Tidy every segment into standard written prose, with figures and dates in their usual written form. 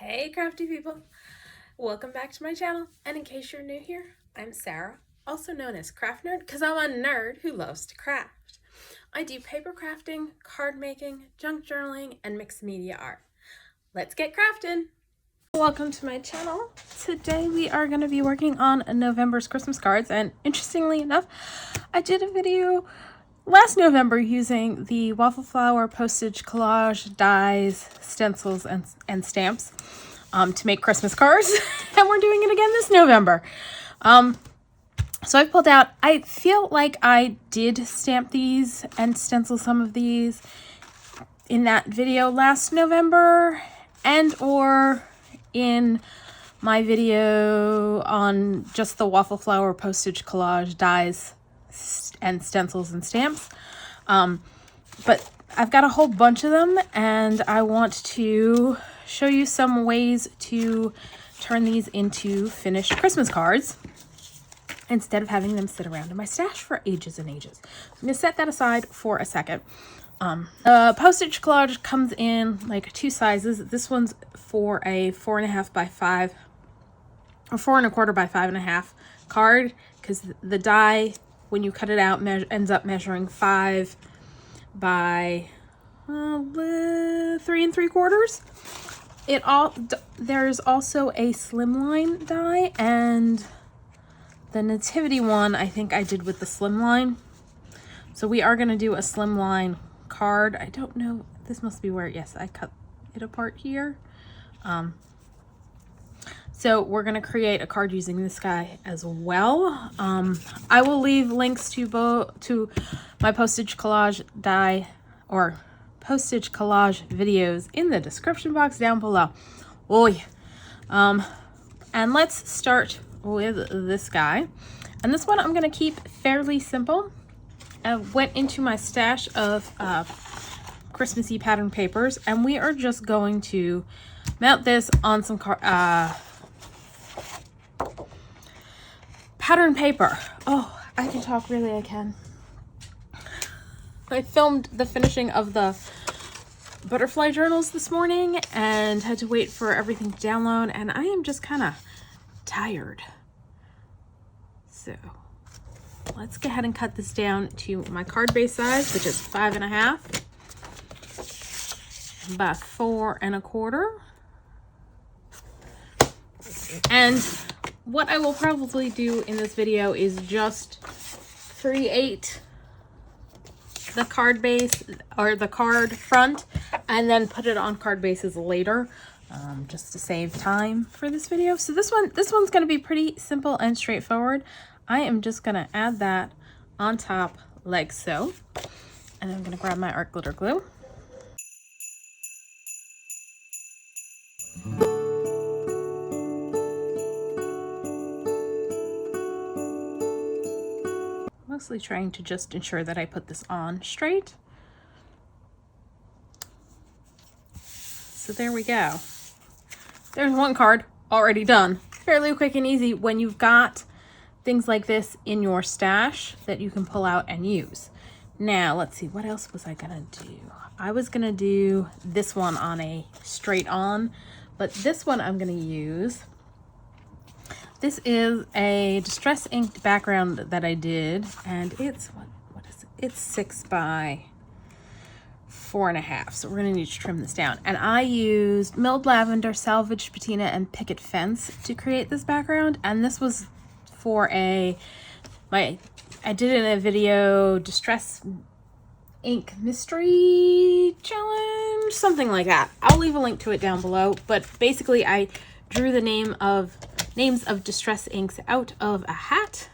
Hey crafty people, welcome back to my channel, and in case you're new here, I'm Sarah, also known as Craft Nerd because I'm a nerd who loves to craft. I do paper crafting, card making, junk journaling, and mixed media art. Let's get crafting! Welcome to my channel. Today we are going to be working on November's Christmas cards, and interestingly enough, I did a video last November using the Waffle Flower Postage Collage dies, stencils, and stamps to make Christmas cards, and we're doing it again this November. So I've pulled out, I feel like I did stamp these and stencil some of these in that video last November, and or in my video on just the Waffle Flower Postage Collage dies and stencils and stamps. But I've got a whole bunch of them, and I want to show you some ways to turn these into finished Christmas cards instead of having them sit around in my stash for ages and ages. So I'm going to set that aside for a second. Postage collage comes in like two sizes. This one's for a 4.5 by 5 or 4.25 by 5.5 card, because the die, when you cut it out, ends up measuring 5 by 3 3/4. There's also a slimline die, and the nativity one I think I did with the slimline. So we are going to do a slimline card. I don't know, this must be where, yes, I cut it apart here. So we're going to create a card using this guy as well. I will leave links to my postage collage die or postage collage videos in the description box down below. Oh yeah. And let's start with this guy. And this one I'm going to keep fairly simple. I went into my stash of Christmassy pattern papers, and we are just going to mount this on some pattern paper. Oh, I can talk, really, I can. I filmed the finishing of the butterfly journals this morning and had to wait for everything to download, and I am just kind of tired. So let's go ahead and cut this down to my card base size, which is 5.5 by 4.25. And what I will probably do in this video is just create the card base or the card front and then put it on card bases later, just to save time for this video. So this one's going to be pretty simple and straightforward. I am just going to add that on top like so, and I'm going to grab my art glitter glue. Mostly trying to just ensure that I put this on straight. So there we go. There's one card already done. Fairly quick and easy when you've got things like this in your stash that you can pull out and use. Now, let's see, what else was I gonna do? I was gonna do this one on a straight on, but this one I'm gonna use. This is a distress inked background that I did, and it's, what is it? It's 6 by 4.5, so we're gonna need to trim this down. And I used milled lavender, salvaged patina, and picket fence to create this background, and this was for I did it in a video, distress ink mystery challenge, something like that. I'll leave a link to it down below, but basically I drew the names of distress inks out of a hat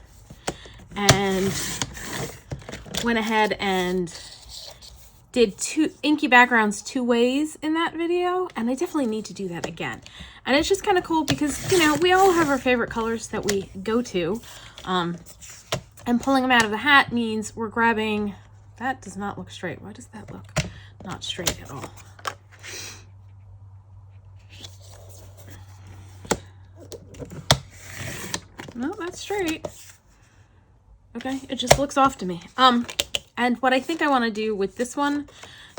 and went ahead and did two inky backgrounds 2 ways in that video, and I definitely need to do that again. And it's just kind of cool because, you know, we all have our favorite colors that we go to, and pulling them out of the hat means we're grabbing, that does not look straight. Why does that look not straight at all? No, that's straight. Okay, it just looks off to me. And what I think I want to do with this one,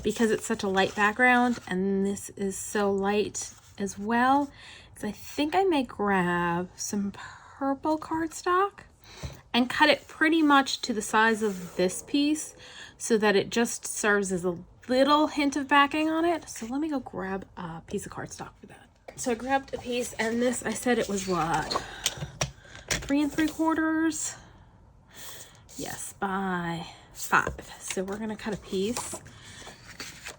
because it's such a light background and this is so light, as well is I think I may grab some purple cardstock and cut it pretty much to the size of this piece so that it just serves as a little hint of backing on it. So let me go grab a piece of cardstock for that. So I grabbed a piece, and this, I said it was what, 3 3/4? Yes, by 5. So we're gonna cut a piece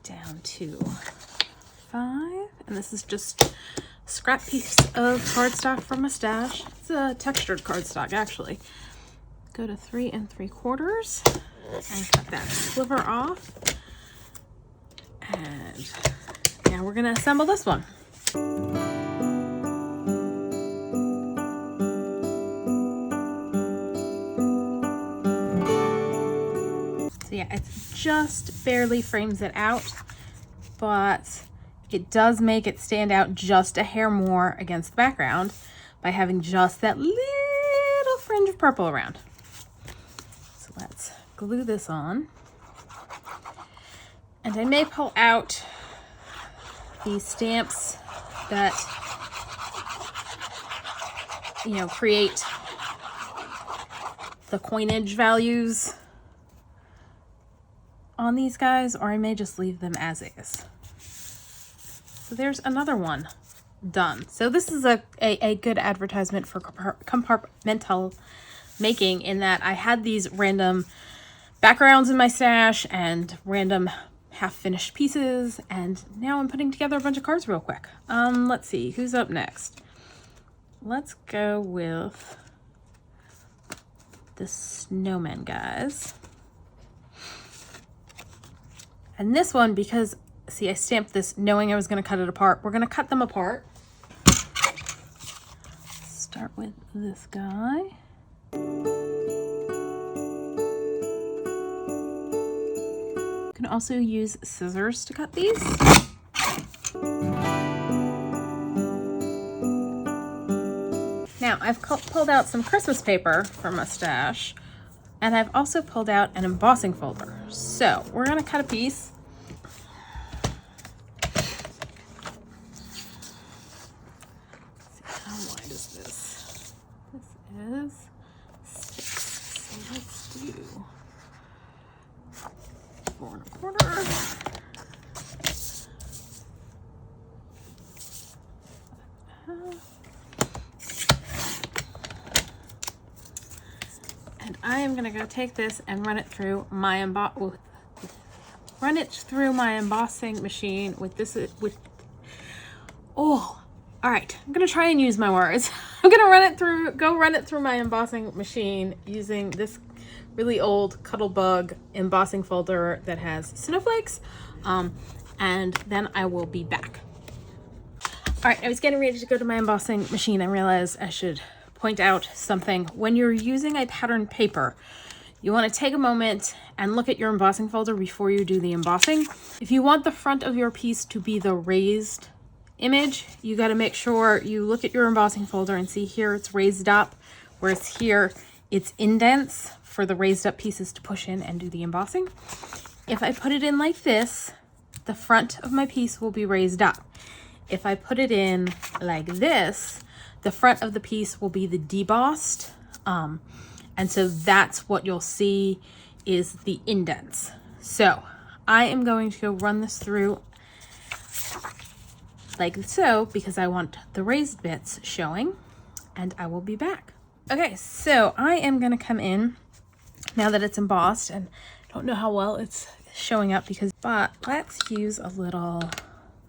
down to 5, and this is just a scrap piece of cardstock from my stash. It's a textured cardstock, actually. Go to 3 3/4 and cut that sliver off. And now we're gonna assemble this one. So yeah, it just barely frames it out, but it does make it stand out just a hair more against the background by having just that little fringe of purple around. So let's glue this on. And I may pull out these stamps that, you know, create the coinage values on these guys, or I may just leave them as is. So there's another one done. So this is a good advertisement for compartmental making, in that I had these random backgrounds in my stash and random half-finished pieces, and now I'm putting together a bunch of cards real quick. Let's see, who's up next? Let's go with the snowmen guys. And this one, because, see, I stamped this knowing I was going to cut it apart. We're going to cut them apart. Start with this guy. You can also use scissors to cut these. Now, I've pulled out some Christmas paper from my stash, and I've also pulled out an embossing folder. So we're going to cut a piece. How wide is this? This is 6. So let's do 4 1/4. And I am gonna go take this and run it through my embossing machine with this. All right, I'm gonna try and use my words. I'm gonna go run it through my embossing machine using this really old Cuttlebug embossing folder that has snowflakes, and then I will be back. All right, I was getting ready to go to my embossing machine. I realized I should point out something. When you're using a pattern paper, you want to take a moment and look at your embossing folder before you do the embossing. If you want the front of your piece to be the raised image, you got to make sure you look at your embossing folder and see here it's raised up, whereas here it's indents for the raised up pieces to push in and do the embossing. If I put it in like this, the front of my piece will be raised up. If I put it in like this, the front of the piece will be the debossed. And so that's what you'll see is the indents. So I am going to go run this through like so, because I want the raised bits showing, and I will be back. Okay, so I am gonna come in now that it's embossed, and I don't know how well it's showing up but let's use a little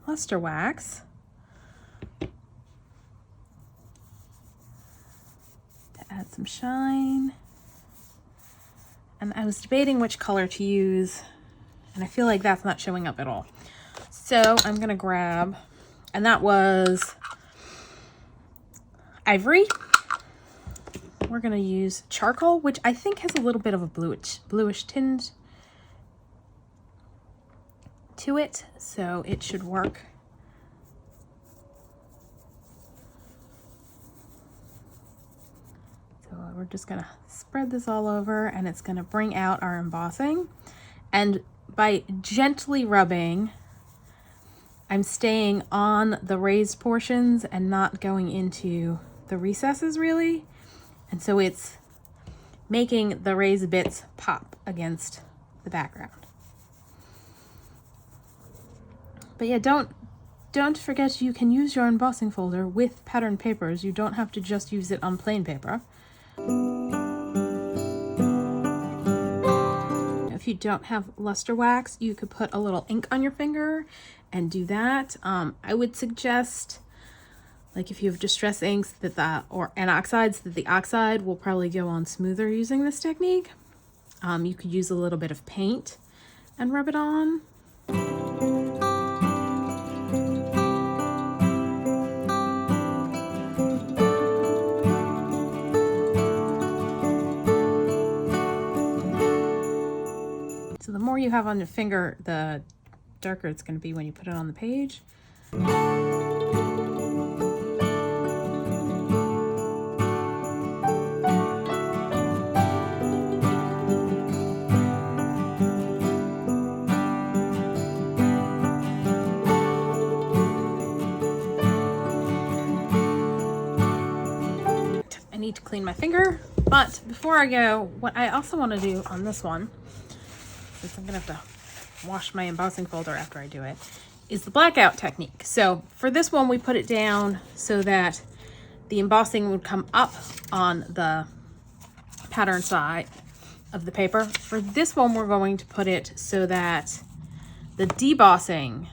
luster wax to add some shine. And I was debating which color to use, and I feel like that's not showing up at all. So I'm gonna grab, and that was ivory. We're gonna use charcoal, which I think has a little bit of a bluish tinge to it, so it should work. So we're just gonna spread this all over, and it's gonna bring out our embossing. And by gently rubbing, I'm staying on the raised portions and not going into the recesses really. And so it's making the raised bits pop against the background. But yeah, don't forget you can use your embossing folder with patterned papers. You don't have to just use it on plain paper. If you don't have luster wax, you could put a little ink on your finger and do that. I would suggest, like if you have distress inks and oxides, that the oxide will probably go on smoother using this technique. You could use a little bit of paint and rub it on. So the more you have on your finger, the darker it's going to be when you put it on the page. I need to clean my finger, but before I go, what I also want to do on this one, since I'm gonna have to wash my embossing folder after I do it, is the blackout technique. So for this one, we put it down so that the embossing would come up on the pattern side of the paper. For this one, we're going to put it so that the debossing,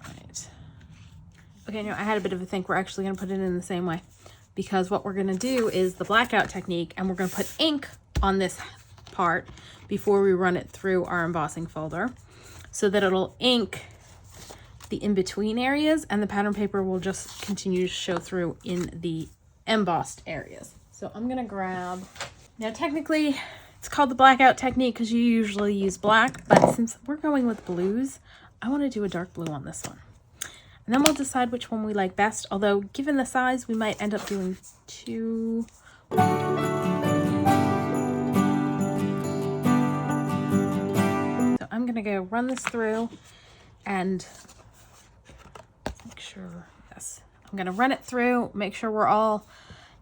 right. Okay, no, I had a bit of a think. We're actually gonna put it in the same way, because what we're gonna do is the blackout technique, and we're gonna put ink on this part before we run it through our embossing folder so that it'll ink the in-between areas and the pattern paper will just continue to show through in the embossed areas. So I'm gonna grab, now technically it's called the blackout technique because you usually use black, but since we're going with blues, I want to do a dark blue on this one. And then we'll decide which one we like best, although given the size, we might end up doing two. I'm gonna go run this through and make sure, yes, I'm gonna run it through, make sure we're all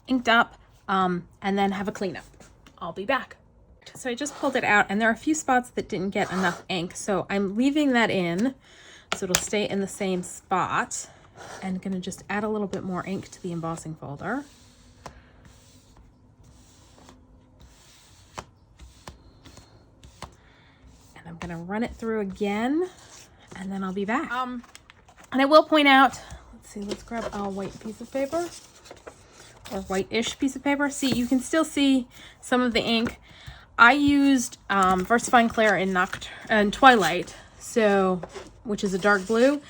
inked up, and then have a cleanup. I'll be back. So I just pulled it out and there are a few spots that didn't get enough ink, so I'm leaving that in so it'll stay in the same spot, and gonna just add a little bit more ink to the embossing folder. I'm gonna run it through again and then I'll be back. And I will point out, let's see, let's grab a white piece of paper or white-ish piece of paper. See, you can still see some of the ink. I used VersaFine Clair in Twilight, so which is a dark blue,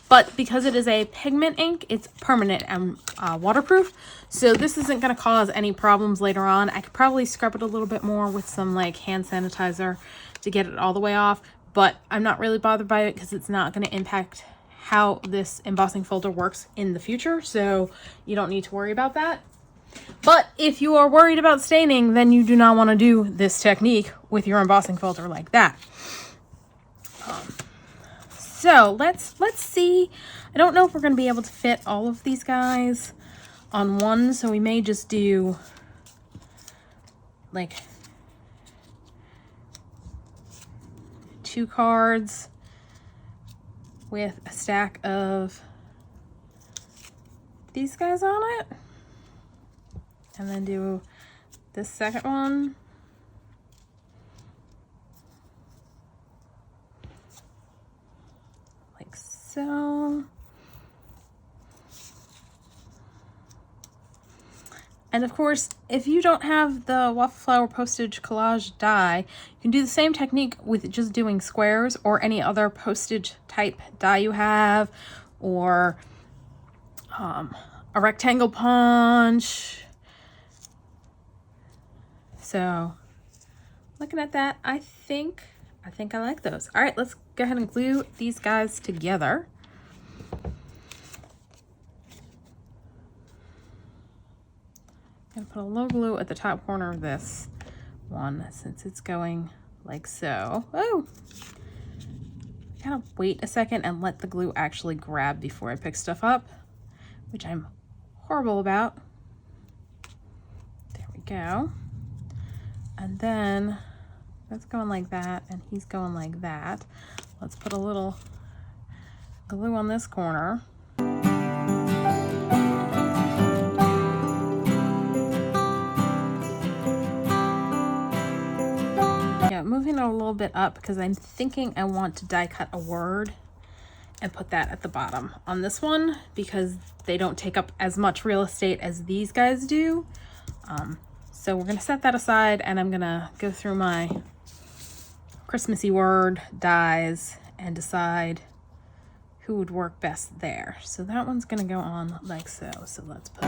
but because it is a pigment ink, it's permanent and waterproof. So this isn't gonna cause any problems later on. I could probably scrub it a little bit more with some like hand sanitizer to get it all the way off, but I'm not really bothered by it because it's not going to impact how this embossing folder works in the future, so you don't need to worry about that. But if you are worried about staining, then you do not want to do this technique with your embossing folder like that. So let's see. I don't know if we're going to be able to fit all of these guys on one, so we may just do like 2 cards with a stack of these guys on it, and then do this second one like so. And of course, if you don't have the Waffle Flower Postage Collage die, you can do the same technique with just doing squares or any other postage type die you have, or a rectangle punch. So looking at that, I think I like those. All right, let's go ahead and glue these guys together. I'm gonna put a little glue at the top corner of this one since it's going like so. Oh, gotta wait a second and let the glue actually grab before I pick stuff up, which I'm horrible about. There we go. And then that's going like that, and he's going like that. Let's put a little glue on this corner. Yeah, moving it a little bit up because I'm thinking I want to die cut a word and put that at the bottom on this one because they don't take up as much real estate as these guys do. So we're gonna set that aside, and I'm gonna go through my Christmassy word dies and decide who would work best there. So that one's gonna go on like so. So let's put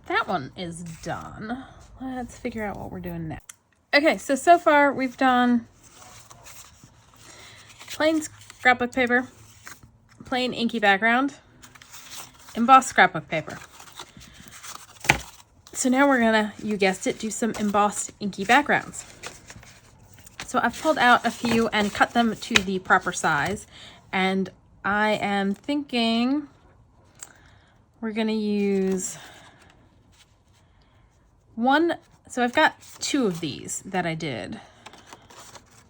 that one is done. Let's figure out what we're doing next. Okay, so far we've done plain scrapbook paper, plain inky background, embossed scrapbook paper. So now we're gonna, you guessed it, do some embossed inky backgrounds. So I've pulled out a few and cut them to the proper size, and I am thinking we're gonna use one. So I've got two of these that I did.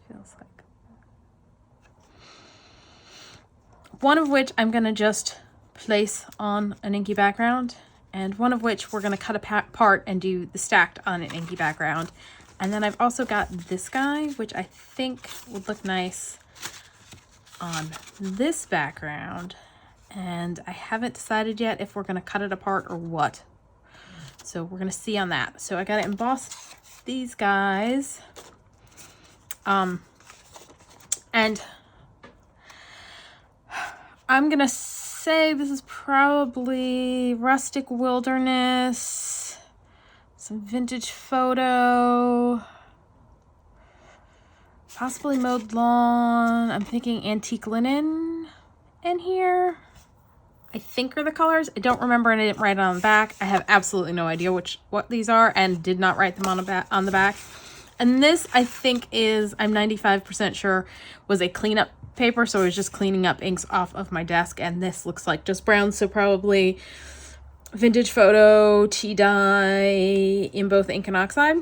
Feels like one of which I'm gonna just place on an inky background, and one of which we're gonna cut apart and do the stacked on an inky background. And then I've also got this guy, which I think would look nice on this background, and I haven't decided yet if we're gonna cut it apart or what. So we're gonna see on that. So I gotta emboss these guys. And I'm gonna say this is probably Rustic Wilderness, some vintage photo, possibly Mowed Lawn. I'm thinking antique linen in here. I think are the colors. I don't remember, and I didn't write it on the back. I have absolutely no idea what these are, and did not write them on the back. And this, I think, is, I'm 95% sure, was a cleanup paper, so I was just cleaning up inks off of my desk, and this looks like just brown, so probably vintage photo, tea dye in both ink and oxide.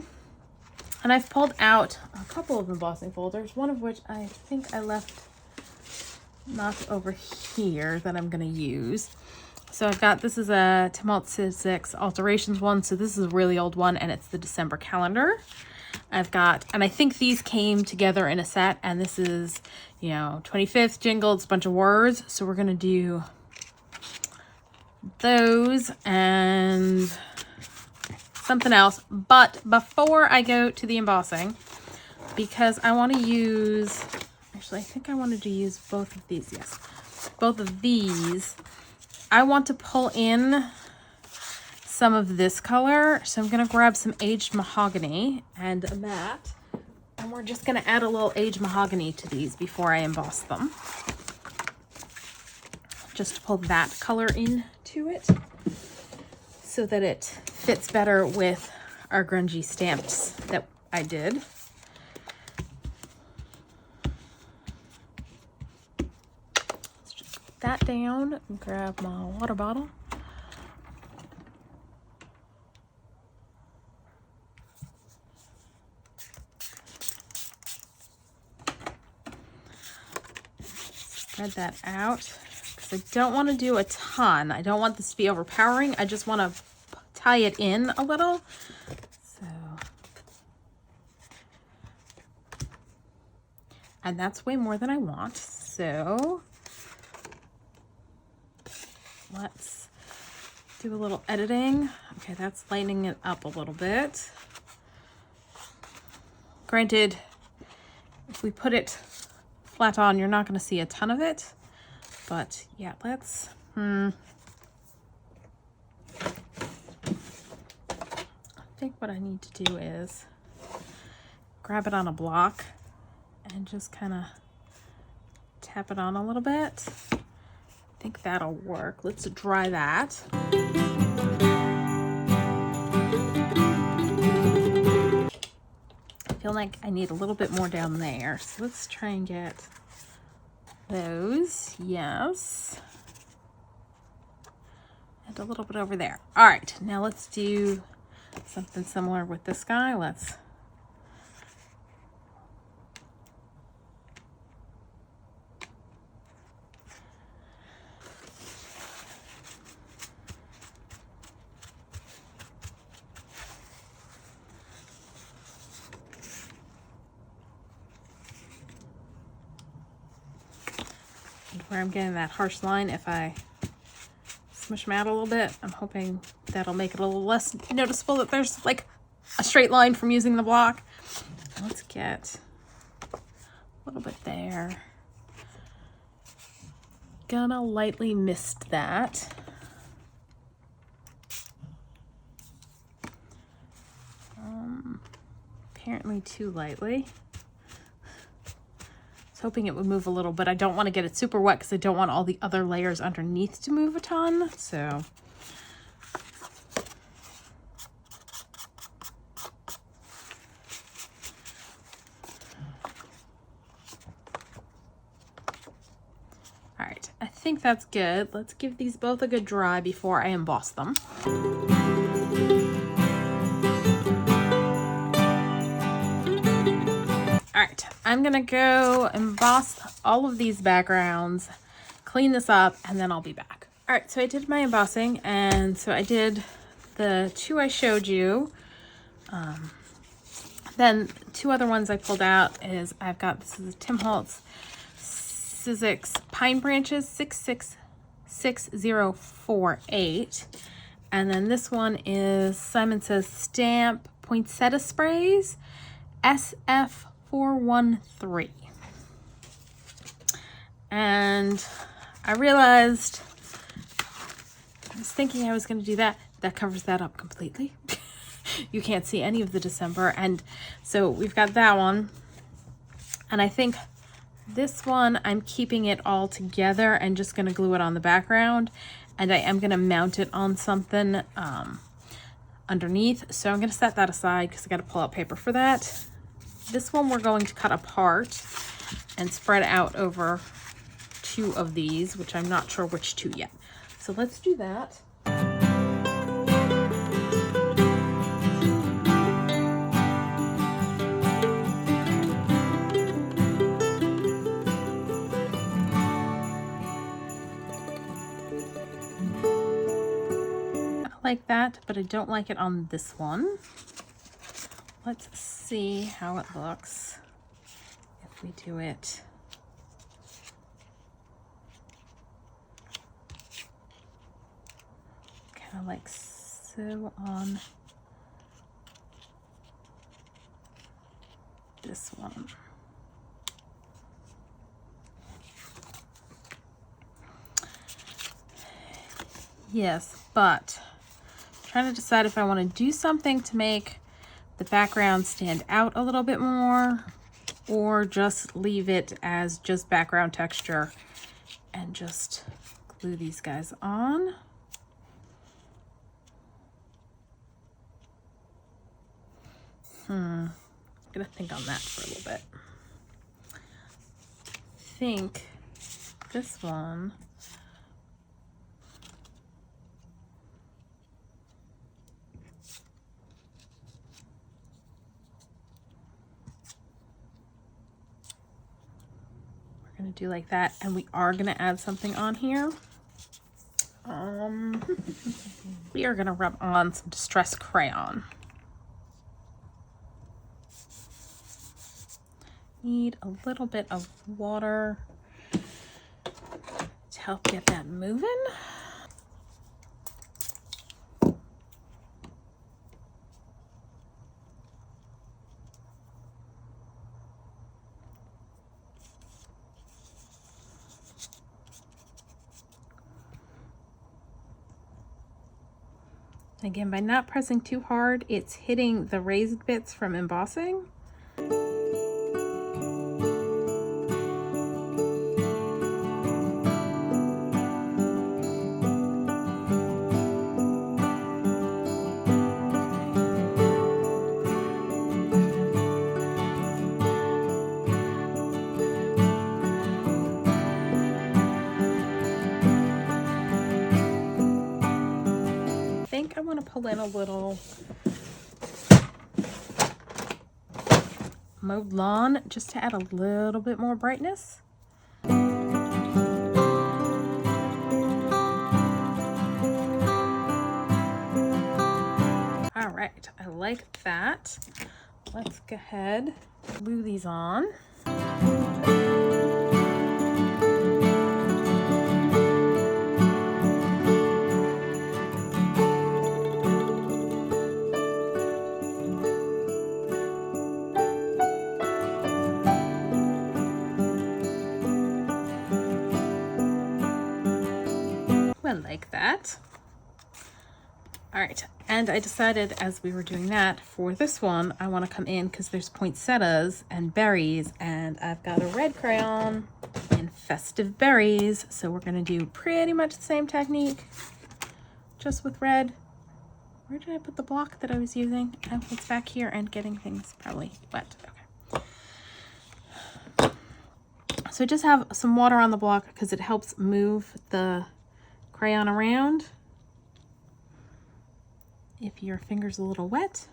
And I've pulled out a couple of embossing folders, one of which I think I left knocked over here that I'm gonna use. So I've got, this is a Holtz Sizzix alterations one, so this is a really old one, and it's the December calendar. I've got, and I think these came together in a set, and this is, you know, 25th jingle, it's a bunch of words, so we're gonna do those and something else. But before I go to the embossing, because I want to use, actually I think I wanted to use both of these, yes, both of these, I want to pull in some of this color, so I'm gonna grab some aged mahogany and a mat, and we're just gonna add a little aged mahogany to these before I emboss them, just to pull that color into it so that it fits better with our grungy stamps that I did. Let's just put that down and grab my water bottle. Spread that out, because I don't want to do a ton. I don't want this to be overpowering. I just want to tie it in a little. So, and that's way more than I want. So let's do a little editing. Okay, that's lightening it up a little bit. Granted, if we put it flat on, you're not going to see a ton of it, but yeah, let's I think what I need to do is grab it on a block and just kind of tap it on a little bit, think that'll work. Let's dry that. I feel like I need a little bit more down there. So let's try and get those. Yes. And a little bit over there. All right, now let's do something similar with this guy. Let's where I'm getting that harsh line, if I smush them out a little bit, I'm hoping that'll make it a little less noticeable that there's like a straight line from using the block. Let's get a little bit there. Gonna lightly mist that. Apparently too lightly. Hoping it would move a little, but I don't want to get it super wet because I don't want all the other layers underneath to move a ton. So all right, I think that's good. Let's give these both a good dry before I emboss them. All right, I'm gonna go emboss all of these backgrounds, clean this up, and then I'll be back. All right, so I did my embossing, and so I did the two I showed you. Then two other ones I pulled out is I've got, this is a Tim Holtz Sizzix Pine Branches 66048. And then this one is Simon Says Stamp Poinsettia Sprays SF413. And I realized, I was thinking I was going to do that. That covers that up completely. You can't see any of the December. And so we've got that one. And I think this one, I'm keeping it all together and just going to glue it on the background. And I am going to mount it on something underneath. So I'm going to set that aside because I got to pull out paper for that. This one we're going to cut apart and spread out over two of these, which I'm not sure which two yet. So let's do that. Like that, but I don't like it on this one. Let's see how it looks if we do it. Kind of like so on this one. Yes, but trying to decide if I want to do something to make the background stand out a little bit more or just leave it as just background texture and just glue these guys on. I'm gonna think on that for a little bit. I think this one going to do like that, and we are going to add something on here. We are going to rub on some distress crayon. Need a little bit of water to help get that moving. Again, by not pressing too hard, it's hitting the raised bits from embossing. I want to pull in a little Mowed Lawn just to add a little bit more brightness. All right, I like that. Let's go ahead, glue these on. Like that. All right, and I decided as we were doing that for this one, I want to come in because there's poinsettias and berries, and I've got a red crayon in Festive Berries, so we're going to do pretty much the same technique, just with red. Where did I put the block that I was using? Oh, it's back here and getting things probably wet. Okay. So just have some water on the block because it helps move the crayon around if your finger's a little wet.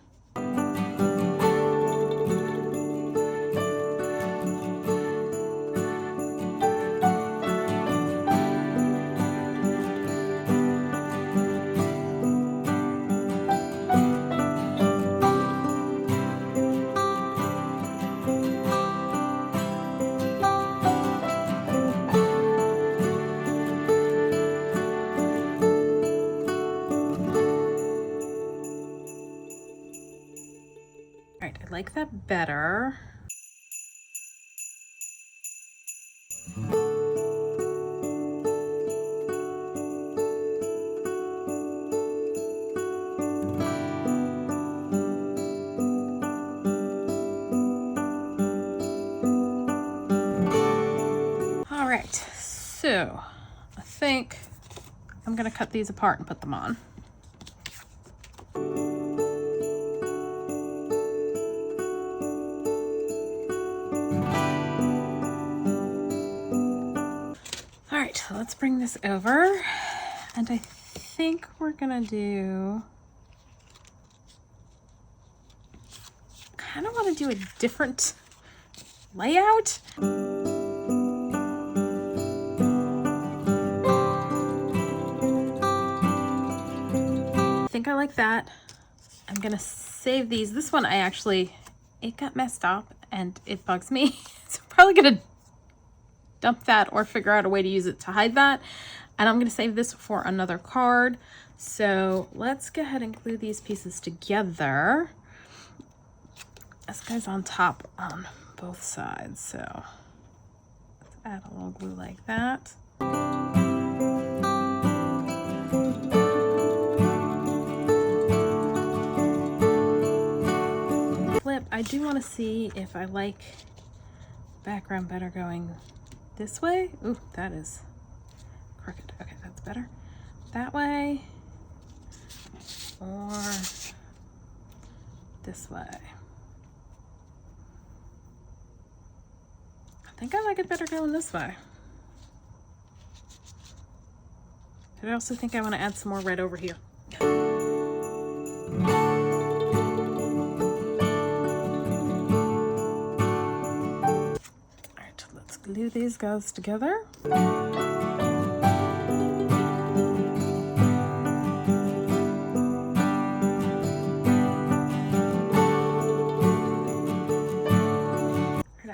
I like that better. All right, so I think I'm gonna cut these apart and put them on. So let's bring this over, and I think we're gonna do, kind of want to do a different layout. I think I like that. I'm gonna save these. This one it got messed up and it bugs me. So I'm probably gonna dump that or figure out a way to use it to hide that. And I'm going to save this for another card. So let's go ahead and glue these pieces together. This guy's on top on both sides. So let's add a little glue like that. Flip. I do want to see if I like background better going this way. Ooh, that is crooked. Okay, that's better. That way or this way. I think I like it better going this way. But I also think I want to add some more red over here. Glue these guys together. I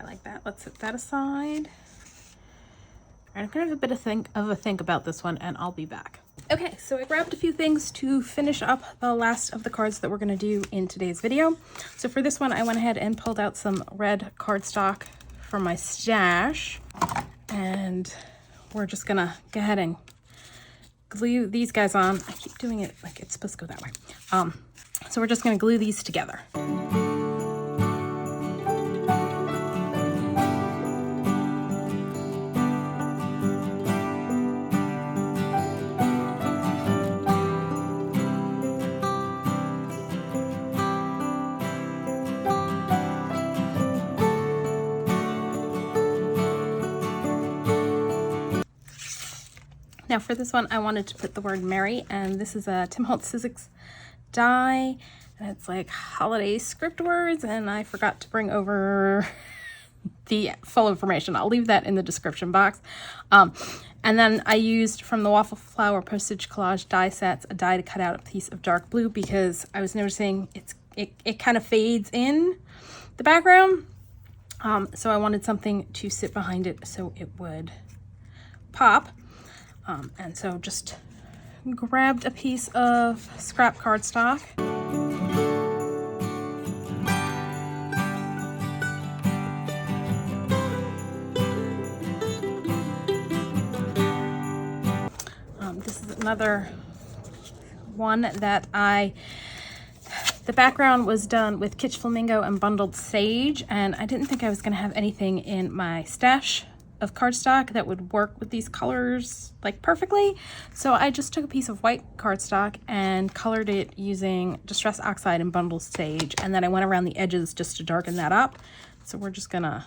like that. Let's set that aside. I'm gonna have a bit of think about this one, and I'll be back. Okay, so I grabbed a few things to finish up the last of the cards that we're gonna do in today's video. So for this one, I went ahead and pulled out some red cardstock from my stash, and we're just gonna go ahead and glue these guys on. I keep doing it like it's supposed to go that way. So we're just gonna glue these together. Now for this one, I wanted to put the word Merry, and this is a Holtz Sizzix die, and it's like holiday script words, and I forgot to bring over the full information. I'll leave that in the description box. And then I used from the Waffle Flower Postage Collage die sets a die to cut out a piece of dark blue, because I was noticing it kind of fades in the background. So I wanted something to sit behind it so it would pop. And so just grabbed a piece of scrap cardstock. This is another one that the background was done with Kitsch Flamingo and bundled sage, and I didn't think I was going to have anything in my stash of cardstock that would work with these colors like perfectly. So I just took a piece of white cardstock and colored it using Distress Oxide and bundled sage, and then I went around the edges just to darken that up. So we're just gonna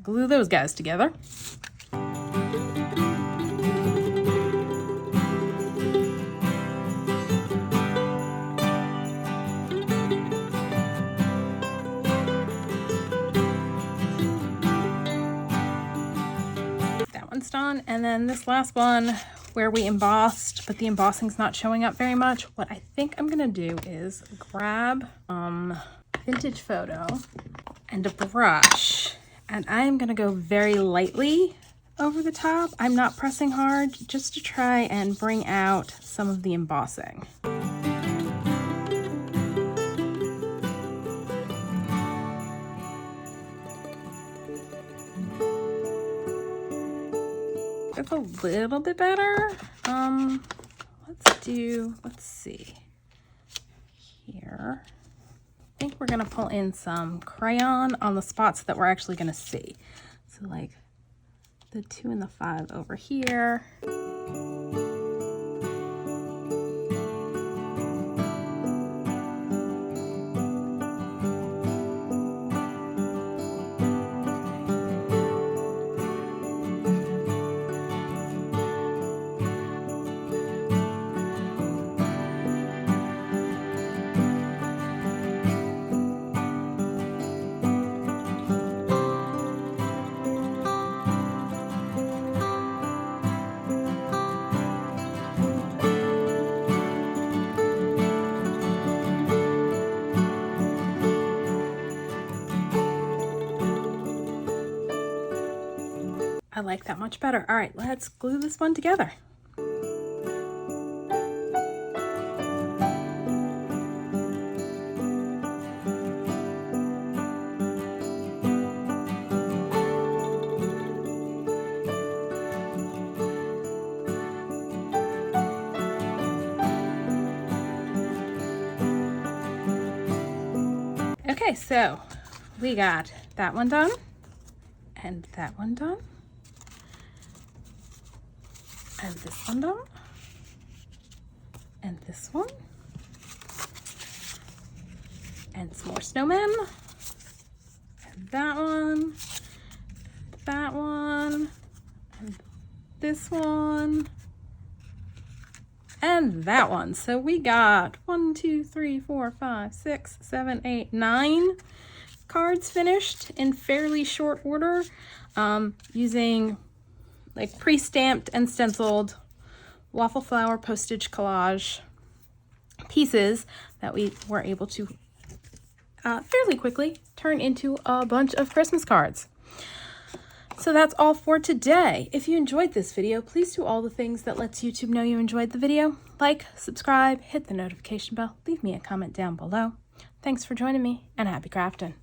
glue those guys together. Done. And then this last one where we embossed, but the embossing's not showing up very much. What I think I'm gonna do is grab vintage photo and a brush, and I am gonna go very lightly over the top. I'm not pressing hard, just to try and bring out some of the embossing. It's a little bit better. Let's see here. I think we're gonna pull in some crayon on the spots that we're actually gonna see. So like the 2 and the 5 over here. I like that much better. All right, let's glue this one together. Okay, so we got that one done and that one done. And this one done, and this one, and some more snowmen, and that one, and this one, and that one. So we got 1, 2, 3, 4, 5, 6, 7, 8, 9 cards finished in fairly short order, using like pre-stamped and stenciled Waffle Flower Postage Collage pieces that we were able to fairly quickly turn into a bunch of Christmas cards. So that's all for today. If you enjoyed this video, please do all the things that lets YouTube know you enjoyed the video. Like, subscribe, hit the notification bell, leave me a comment down below. Thanks for joining me, and happy crafting.